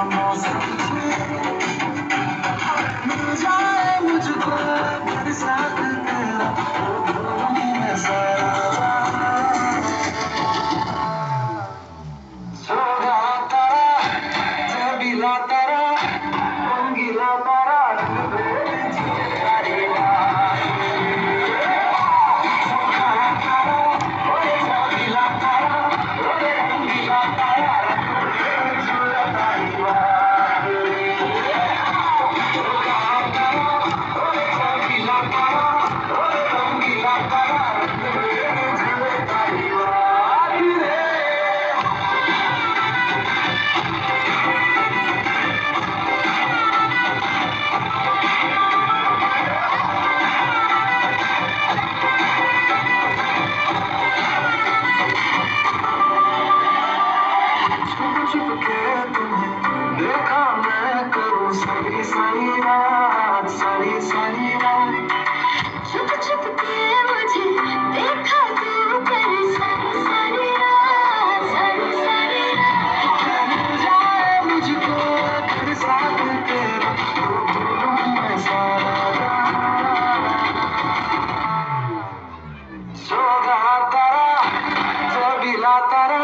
मौसम मिल जाए मुझको फिर साथ तेरा भूलूं मैं सारा सोगा तारा जबीला तारा रंगीला तारा देखा मैं करूं सारी सारी रात सारी सारी रात छुप छुप के मुझे देखा तू कर सारी सारी रात मिल जाए मुझको फिर साथ तेरा तो भूलूं मैं सारा सोगा तारा जबीला तारा